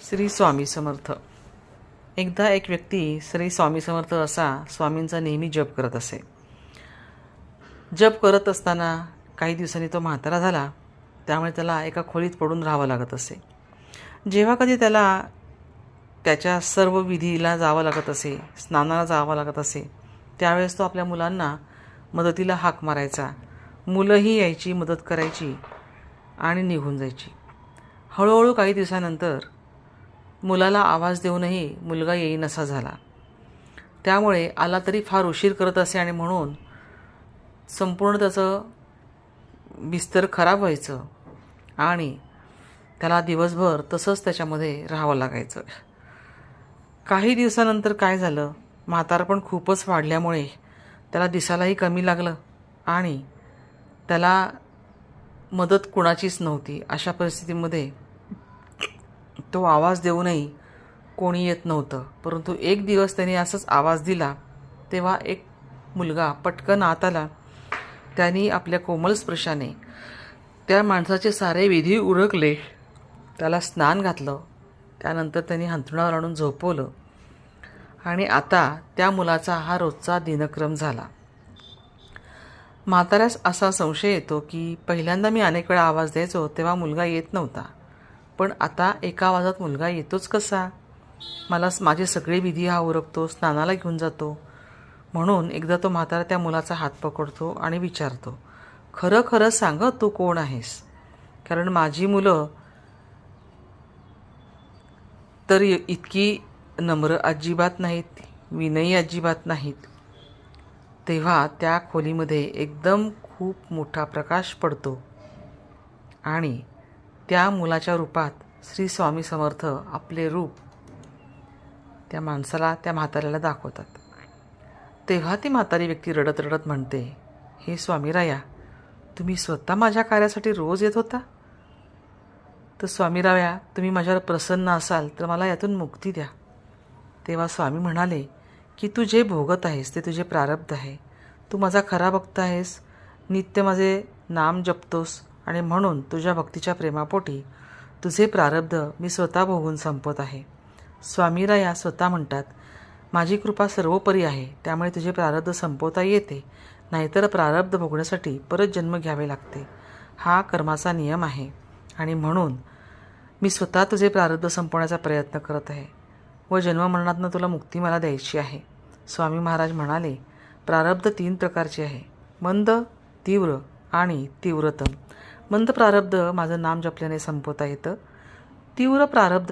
श्री स्वामी समर्थ. एकदा एक व्यक्ती श्री स्वामी समर्थ असा स्वामींचा नेहमी जप करत असे. जप करत असताना काही दिवसांनी तो म्हातारा झाला. त्यामुळे त्याला एका खोलीत पडून राहावं लागत असे. जेव्हा कधी त्याला त्याच्या सर्व विधीला जावं लागत असे, स्नानाला जावं लागत असे, त्यावेळेस तो आपल्या मुलांना मदतीला हाक मारायचा. मुलंही यायची, मदत करायची आणि निघून जायची. हळूहळू काही दिवसानंतर मुलाला आवाज देऊनही मुलगा येईनसा झाला. त्यामुळे आला तरी फार उशीर करत असे आणि म्हणून संपूर्ण त्याचं बिस्तर खराब व्हायचं आणि त्याला दिवसभर तसंच त्याच्यामध्ये राहावं लागायचं. काही दिवसानंतर काय झालं, म्हातारपण खूपच वाढल्यामुळे त्याला दिसायलाही कमी लागलं आणि त्याला मदत कुणाचीच नव्हती. अशा परिस्थितीमध्ये तो आवाज देऊनही कोणी येत नव्हतं. परंतु एक दिवस त्याने असंच आवाज दिला तेव्हा एक मुलगा पटकन आत आला. त्यांनी आपल्या कोमल स्पर्शाने त्या माणसाचे सारे विधी उरकले, त्याला स्नान घातलं. त्यानंतर त्यांनी अंथरुणावर आणून झोपवलं आणि आता त्या मुलाचा हा रोजचा दिनक्रम झाला. म्हाताऱ्यास असा संशय येतो की पहिल्यांदा मी अनेक वेळा आवाज द्यायचो तेव्हा मुलगा येत नव्हता, पण आता एका आवाजात मुलगा येतोच कसा? माझे सगळे विधी हा उरकतो, स्नानाला घेऊन जातो. म्हणून एकदा तो म्हातारा त्या मुलाचा हात पकडतो आणि विचारतो, खरं खरं सांग, तू कोण आहेस? कारण माझी मुलं तर इतकी नम्र अजिबात नाहीत, विनयी अजिबात नाहीत. तेव्हा त्या खोलीमध्ये एकदम खूप मोठा प्रकाश पडतो आणि त्या मुलाच्या रूपात श्री स्वामी समर्थ आपले रूप त्या माणसाला, त्या म्हाताऱ्याला दाखवतात. तेव्हा ती म्हातारी व्यक्ती रडत रडत म्हणते, हे स्वामीराया, तुम्ही स्वतः माझ्या कार्यासाठी रोज येत होता? तर स्वामीराया, तुम्ही माझ्यावर प्रसन्न असाल तर मला यातून मुक्ती द्या. तेव्हा स्वामी म्हणाले की तू जे भोगत आहेस ते तुझे प्रारब्ध आहे. तू माझा खरा भक्त आहेस, नित्य माझे नाम जपतोस आणि म्हणून तुझ्या भक्तीच्या प्रेमापोटी तुझे प्रारब्ध मी स्वतः भोगून संपत आहे. स्वामीराया स्वतः म्हणतात, माझी कृपा सर्वोपरी आहे, त्यामुळे तुझे प्रारब्ध संपवता येते, नाहीतर प्रारब्ध भोगण्यासाठी परत जन्म घ्यावे लागते. हा कर्माचा नियम आहे आणि म्हणून मी स्वतः तुझे प्रारब्ध संपवण्याचा प्रयत्न करत आहे व जन्ममरणातनं तुला मुक्ती मला द्यायची आहे. स्वामी महाराज म्हणाले, प्रारब्ध 3 प्रकारचे आहे, मंद, तीव्र आणि तीव्रतम. मंद प्रारब्ध माझं नाम जपल्याने संपवता येतं. तीव्र प्रारब्ध